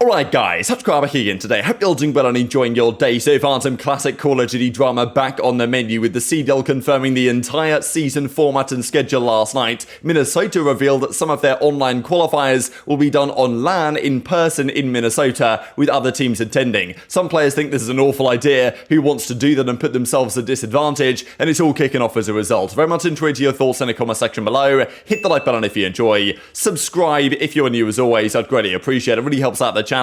Alright guys, TacticalRab here again today. Hope you're all doing well and enjoying your day so far. Some classic Call of Duty drama back on the menu with the CDL confirming the entire season format and schedule last night. Minnesota revealed that some of their online qualifiers will be done on LAN in person in Minnesota with other teams attending. Some players think this is an awful idea. Who wants to do that and put themselves at a disadvantage? And it's all kicking off as a result. Very much enjoyed your thoughts in the comment section below. Hit the like button if you enjoy. Subscribe if you're new as always. I'd greatly appreciate it. It really helps out the channel.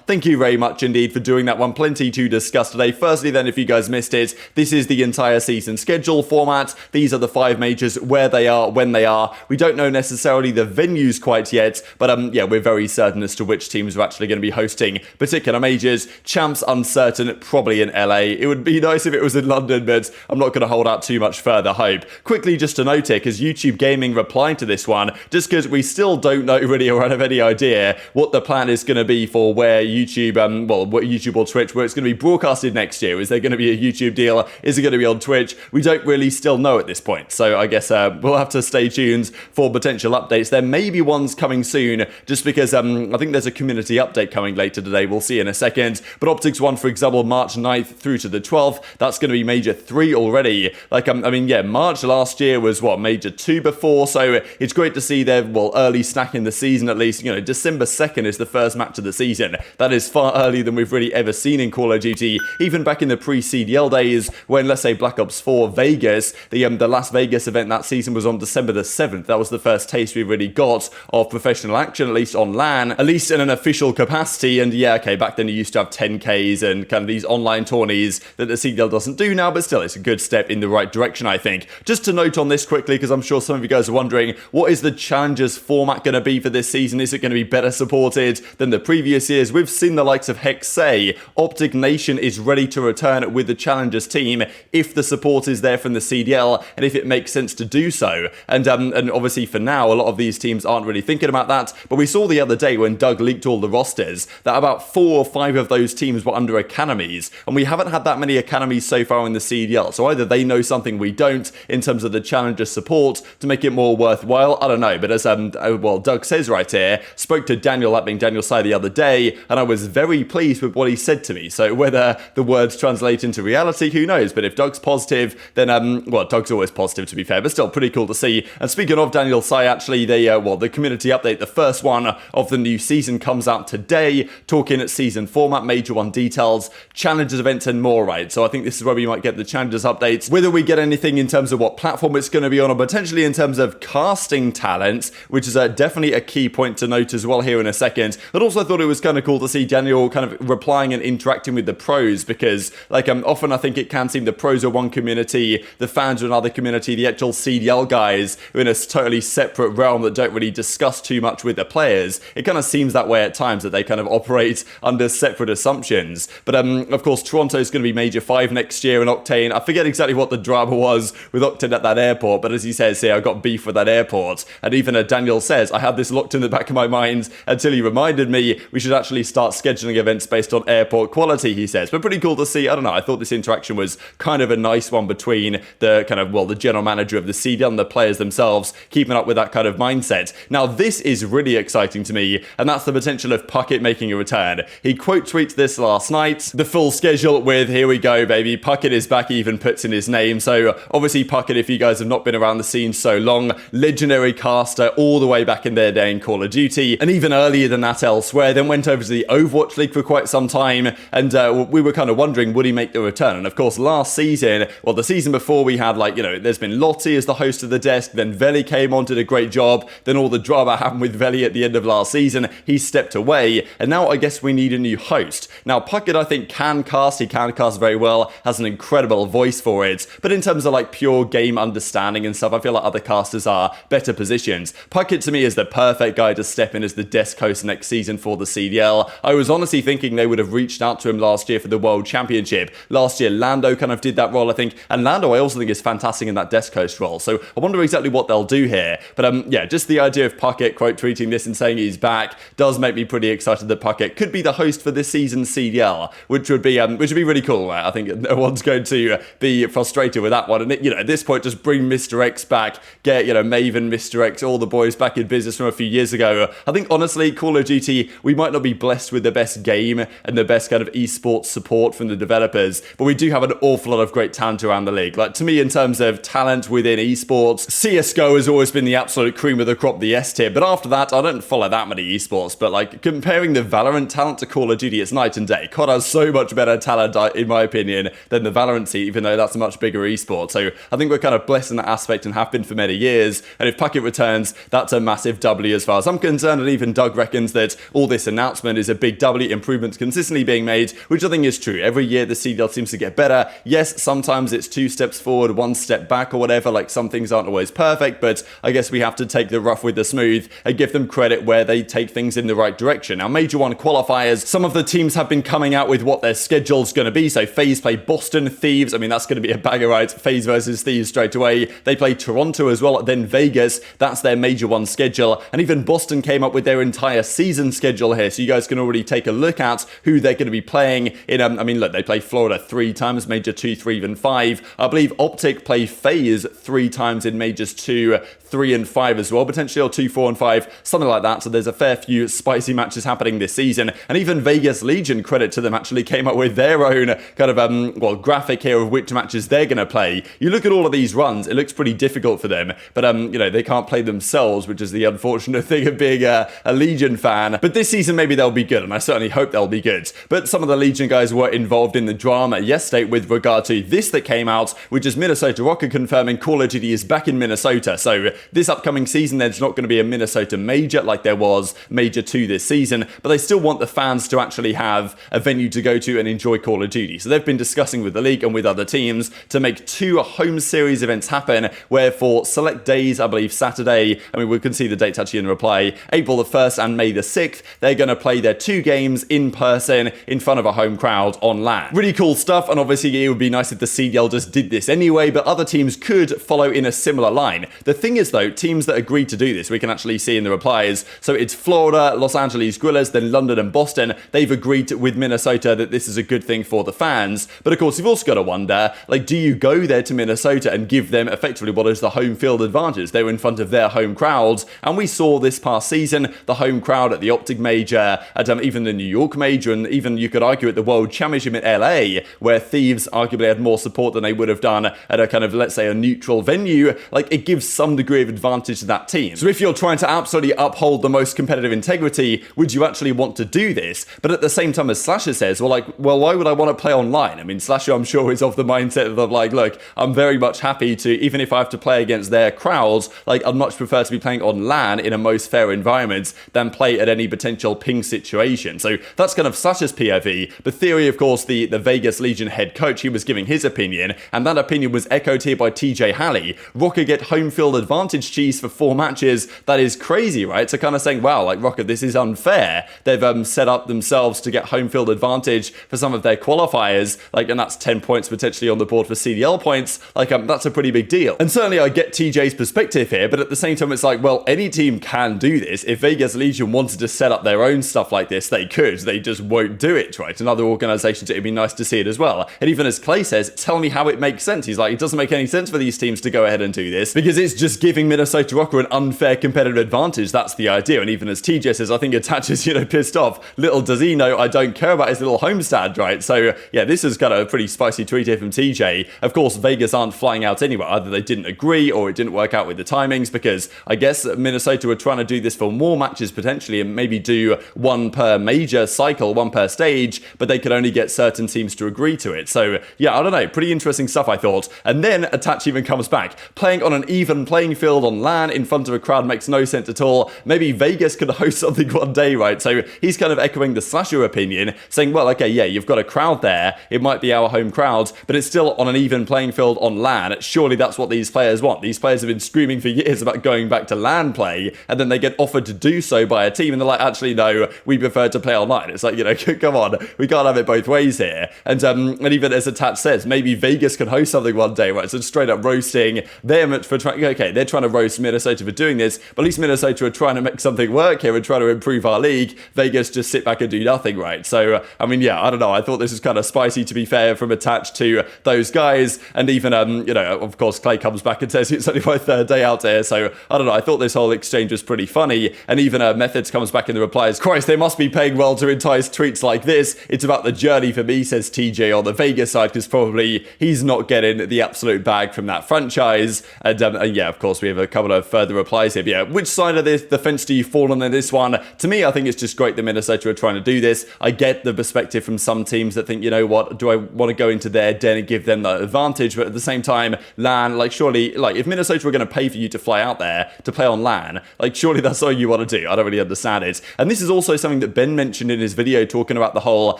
Thank you very much indeed for doing that one. Plenty to discuss today. Firstly then, if you guys missed it, this is the entire season schedule format. These are the 5 majors, where they are, when they are. We don't know necessarily the venues quite yet, but yeah, we're very certain as to which teams are actually going to be hosting particular majors. Champs uncertain, probably in LA. It would be nice if it was in London, but I'm not going to hold out too much further hope. Quickly just to note here, because YouTube Gaming replied to this one, just because we still don't know really or have any idea what the plan is going to be for where YouTube, YouTube or Twitch, where it's going to be broadcasted next year. Is there going to be a YouTube deal? Is it going to be on Twitch? We don't really still know at this point. So I guess we'll have to stay tuned for potential updates. There may be ones coming soon, just because I think there's a community update coming later today. We'll see in a second. But OpTic's one, for example, March 9th through to the 12th. That's going to be Major 3 already. Like, I mean, yeah, March last year was, what, Major 2 before? So it's great to see their, early snack in the season at least. You know, December 2nd is the first match of the season. That is far earlier than we've really ever seen in Call of Duty. Even back in the pre-CDL days, when, let's say, Black Ops 4 Vegas, the Las Vegas event that season was on December the 7th. That was the first taste we really got of professional action, at least on LAN, at least in an official capacity. And yeah, okay, back then you used to have 10Ks and kind of these online tourneys that the CDL doesn't do now, but still, it's a good step in the right direction, I think. Just to note on this quickly, because I'm sure some of you guys are wondering, what is the Challengers format going to be for this season? Is it going to be better supported than the previous years? We've seen the likes of Hex say OpTic Nation is ready to return with the Challengers team if the support is there from the CDL and if it makes sense to do so. And obviously for now, a lot of these teams aren't really thinking about that. But we saw the other day when Doug leaked all the rosters that about 4 or 5 of those teams were under academies. And we haven't had that many academies so far in the CDL. So either they know something we don't in terms of the Challenger support to make it more worthwhile. I don't know. But as Doug says right here, spoke to Daniel, that being Daniel Sai, the other day, and I was very pleased with what he said to me. So whether the words translate into reality, who knows? But if Doug's positive, then Doug's always positive to be fair, but still pretty cool to see. And speaking of Daniel Sai, actually, the community update, the first one of the new season comes out today, talking at season format, Major 1 details, Challengers events and more, right? So I think this is where we might get the Challengers updates. Whether we get anything in terms of what platform it's going to be on, or potentially in terms of casting talent, which is definitely a key point to note as well here in a second. But also I thought it was kind of cool to see Daniel kind of replying and interacting with the pros, because often I think it can seem the pros are one community, the fans are another community, the actual CDL guys are in a totally separate realm that don't really discuss too much with the players. It kind of seems that way at times, that they kind of operate under separate assumptions. But of course Toronto's going to be Major 5 next year, and Octane, I forget exactly what the drama was with Octane at that airport, but as he says here, I got beef with that airport. And even Daniel says, I had this locked in the back of my mind until he reminded me we should actually start scheduling events based on airport quality, he says. But pretty cool to see. I don't know, I thought this interaction was kind of a nice one between the kind of, the general manager of the CDL and the players themselves, keeping up with that kind of mindset. Now, this is really exciting to me, and that's the potential of Puckett making a return. He quote tweets this last night, the full schedule with, here we go, baby, Puckett is back, he even puts in his name. So obviously Puckett, if you guys have not been around the scene so long, legendary caster all the way back in their day in Call of Duty, and even earlier than that elsewhere, then went over to the Overwatch League for quite some time, and we were kind of wondering, would he make the return? And of course last season, the season before, we had there's been Lottie as the host of the desk, then Veli came on, did a great job, then all the drama happened with Veli at the end of last season, he stepped away, and now I guess we need a new host. Now Puckett I think can cast, he can cast very well, has an incredible voice for it, but in terms of pure game understanding and stuff, I feel like other casters are better positioned. Puckett to me is the perfect guy to step in as the desk host next season for the CDL. I was honestly thinking they would have reached out to him last year for the World Championship. Last year Lando kind of did that role, I think, and Lando I also think is fantastic in that desk host role, so I wonder exactly what they'll do here. But yeah, just the idea of Puckett quote tweeting this and saying he's back does make me pretty excited that Puckett could be the host for this season's CDL, which would be really cool. Right? I think no one's going to be frustrated with that one. And at this point, just bring Mr. X back, get Maven, Mr. X, all the boys back in business from a few years ago. I think honestly, Call of Duty, we might might not be blessed with the best game and the best kind of esports support from the developers, but we do have an awful lot of great talent around the league. Like, to me, in terms of talent within esports, CSGO has always been the absolute cream of the crop, the S tier, but after that, I don't follow that many esports, but like, comparing the Valorant talent to Call of Duty, it's night and day. COD has so much better talent, in my opinion, than the Valorant scene, even though that's a much bigger esport. So I think we're kind of blessed in that aspect and have been for many years, and if Puckett returns, that's a massive W as far as I'm concerned, and even Doug reckons that all this announcement is a big W, improvements consistently being made, which I think is true. Every year the CDL seems to get better. Yes, sometimes it's 2 steps forward, 1 step back or whatever, like some things aren't always perfect, but I guess we have to take the rough with the smooth and give them credit where they take things in the right direction. Now, Major 1 qualifiers, some of the teams have been coming out with what their schedule's going to be. So FaZe play Boston, Thieves, I mean, that's going to be a bagger, right? FaZe versus Thieves straight away. They play Toronto as well, then Vegas, that's their Major 1 schedule, and even Boston came up with their entire season schedule here, so you guys can already take a look at who they're going to be playing in. I mean, look, they play Florida 3 times, Major 2, 3, even 5. I believe OpTic play FaZe 3 times in Majors 2, 3 and 5 as well, potentially, or 2, 4 and 5, something like that. So there's a fair few spicy matches happening this season, and even Vegas Legion, credit to them, actually came up with their own kind of graphic here of which matches they're going to play. You look at all of these runs, it looks pretty difficult for them, but you know, they can't play themselves, which is the unfortunate thing of being a Legion fan. But this season maybe they'll be good, and I certainly hope they'll be good. But some of the Legion guys were involved in the drama yesterday with regard to this that came out, which is Minnesota Rokkr confirming Call of Duty is back in Minnesota. So this upcoming season, there's not going to be a Minnesota Major like there was Major 2 this season, but they still want the fans to actually have a venue to go to and enjoy Call of Duty. So they've been discussing with the league and with other teams to make 2 home series events happen, where for select days, I believe Saturday, I mean, we can see the dates actually in the reply, April the 1st and May the 6th, they're going to play their 2 games in person in front of a home crowd on LAN. Really cool stuff, and obviously it would be nice if the CDL just did this anyway, but other teams could follow in a similar line. The thing is though, teams that agreed to do this, we can actually see in the replies, so it's Florida, Los Angeles Guerrillas, then London and Boston, they've agreed with Minnesota that this is a good thing for the fans, but of course you've also got to wonder, like, do you go there to Minnesota and give them effectively what is the home field advantage? They're in front of their home crowds, and we saw this past season, the home crowd at the OpTic Major, at even the New York Major, and even you could argue at the World Championship in LA, where Thieves arguably had more support than they would have done at a kind of, let's say, a neutral venue. Like, it gives some degree of advantage to that team. So if you're trying to absolutely uphold the most competitive integrity, would you actually want to do this? But at the same time, as Slasher says, well, why would I want to play online? I mean, Slasher, I'm sure, is of the mindset of like, look, I'm very much happy to, even if I have to play against their crowds, like, I'd much prefer to be playing on LAN in a most fair environment than play at any potential ping situation. So that's kind of Slasher's POV. But Theory, of course, the Vegas Legion head coach, he was giving his opinion, and that opinion was echoed here by TJHaLy. Rokkr get home field advantage cheese for 4 matches. That is crazy, right? So kind of saying, wow, like, Rokkr, this is unfair. They've set up themselves to get home field advantage for some of their qualifiers, like, and that's 10 points potentially on the board for CDL points. Like, that's a pretty big deal. And certainly I get TJ's perspective here, but at the same time, it's like, well, any team can do this. If Vegas Legion wanted to set up their own stuff like this, they could. They just won't do it, right? And other organizations, it'd be nice to see it as well. And even as Clay says, tell me how it makes sense. He's like, it doesn't make any sense for these teams to go ahead and do this because it's just giving Minnesota Rokkr an unfair competitive advantage. That's the idea. And even as TJ says, I think Attacher's, pissed off. Little does he know, I don't care about his little homestand, right? So yeah, this is kind of a pretty spicy tweet here from TJ. Of course, Vegas aren't flying out anywhere. Either they didn't agree or it didn't work out with the timings, because I guess Minnesota were trying to do this for more matches potentially and maybe do 1 per major cycle, 1 per stage, but they could only get certain teams to agree to it. So yeah, I don't know, pretty interesting stuff, I thought. And then Attach even comes back. Playing on an even playing field on LAN in front of a crowd makes no sense at all. Maybe Vegas could host something one day, right? So he's kind of echoing the Slasher opinion, saying, well, okay, yeah, you've got a crowd there. It might be our home crowd, but it's still on an even playing field on LAN. Surely that's what these players want. These players have been screaming for years about going back to LAN play, and then they get offered to do so by a team, and they're like, actually, no, we prefer to play online. It's like, come on, we can't have it both ways here. And even as Attach says, maybe Vegas can host something one day, right? So straight up roasting them for trying, okay, they're trying to roast Minnesota for doing this, but at least Minnesota are trying to make something work here and trying to improve our league. Vegas just sit back and do nothing, right? So, I mean, yeah, I don't know. I thought this was kind of spicy, to be fair, from Attach to those guys. And even, of course, Clay comes back and says it's only my 3rd day out here. So, I don't know. I thought this whole exchange was pretty funny. And even Methods comes back in the reply franchise. Christ, they must be paying well to entice tweets like this. It's about the journey for me, says TJ on the Vegas side, because probably he's not getting the absolute bag from that franchise. And yeah, of course, we have a couple of further replies here. But yeah, which side of the fence do you fall on in this one? To me, I think it's just great that Minnesota are trying to do this. I get the perspective from some teams that think, you know what, do I want to go into their den and give them that advantage? But at the same time, LAN, like, surely, like, if Minnesota were going to pay for you to fly out there to play on LAN, like, surely that's all you want to do. I don't really understand it. And this is also something that Ben mentioned in his video talking about the whole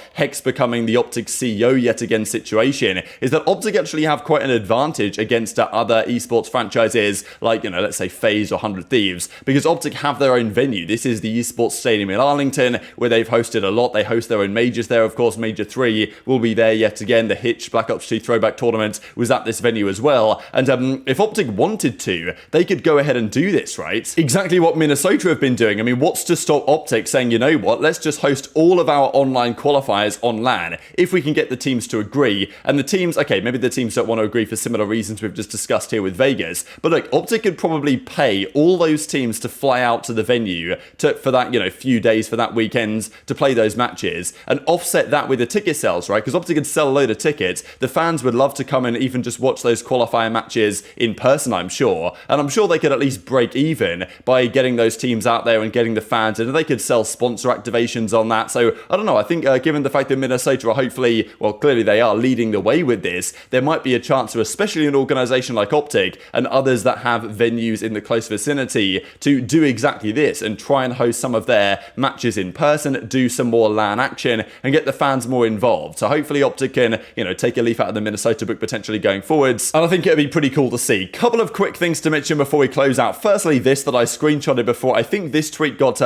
Hex becoming the OpTic CEO yet again situation, is that OpTic actually have quite an advantage against other esports franchises like, you know, let's say FaZe or 100 Thieves, because OpTic have their own venue. This is the Esports Stadium in Arlington, where they've hosted a lot. They host their own majors there, of course. Major 3 will be there yet again. The Hitch Black Ops 2 throwback tournament was at this venue as well. And if OpTic wanted to, they could go ahead and do this, right? Exactly what Minnesota have been doing. I mean, what's to stop OpTic saying, you know what, let's just host all of our online qualifiers on LAN if we can get the teams to agree. And the teams, okay, maybe the teams don't want to agree for similar reasons we've just discussed here with Vegas, but look, OpTic could probably pay all those teams to fly out to the venue for that, you know, few days, for that weekend, to play those matches and offset that with the ticket sales, right? Because OpTic could sell a load of tickets. The fans would love to come and even just watch those qualifier matches in person, I'm sure. And I'm sure they could at least break even by getting those teams out there and getting the fans, and they could sell sponsor activations on that. So I don't know, I think given the fact that Minnesota are hopefully, well, clearly they are leading the way with this, there might be a chance for, especially an organization like OpTic and others that have venues in the close vicinity, to do exactly this and try and host some of their matches in person, do some more LAN action and get the fans more involved. So hopefully OpTic can, you know, take a leaf out of the Minnesota book potentially going forwards. And I think it'd be pretty cool to see. Couple of quick things to mention before we close out. Firstly, this that I screenshotted before. I think this tweet got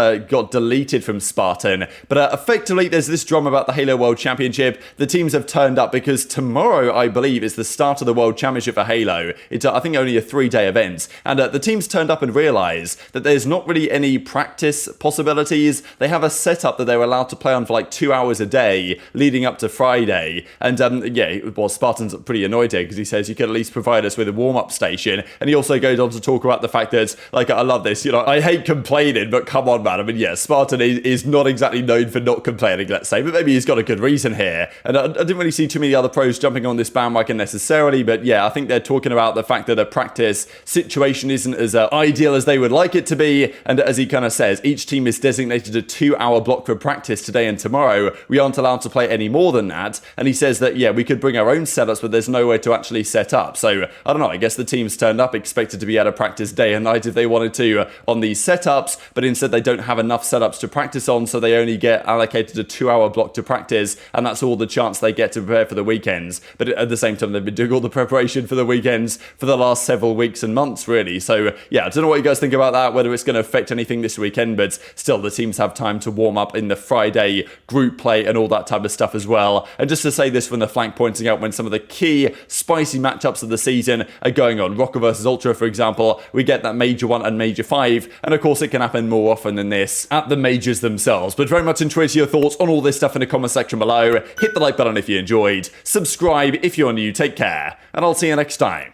deleted from Spartan, but effectively there's this drama about the Halo World Championship. The teams have turned up because tomorrow, I believe, is the start of the World Championship for Halo. It's I think only a 3-day event, and the teams turned up and realized that there's not really any practice possibilities. They have a setup that they're allowed to play on for like 2 hours a day leading up to Friday, and yeah, well, Spartan's pretty annoyed here because he says you could at least provide us with a warm-up station. And he also goes on to talk about the fact that, like, I love this, you know, I hate complaining, but come on, man. I mean, yeah, Spartan is not exactly known for not complaining, let's say, but maybe he's got a good reason here. And I didn't really see too many other pros jumping on this bandwagon necessarily, but yeah, I think they're talking about the fact that a practice situation isn't as ideal as they would like it to be. And as he kind of says, each team is designated a 2-hour block for practice today and tomorrow. We aren't allowed to play any more than that. And he says that, yeah, we could bring our own setups, but there's nowhere to actually set up. So I don't know, I guess the teams turned up expected to be able to practice day and night if they wanted to on these setups, but instead they don't have enough setups to practice on, so they only get allocated a 2-hour block to practice, and that's all the chance they get to prepare for the weekends. But at the same time, they've been doing all the preparation for the weekends for the last several weeks and months, really. So yeah, I don't know what you guys think about that, whether it's going to affect anything this weekend, but still, the teams have time to warm up in the Friday group play and all that type of stuff as well. And just to say this from the flank, pointing out when some of the key spicy matchups of the season are going on, Rokkr versus Ultra, for example, we get that Major 1 and Major 5, and of course it can happen more often than this at the majors themselves. But very much interested your thoughts on all this stuff in the comment section below. Hit the like button if you enjoyed, subscribe if you're new, take care, and I'll see you next time.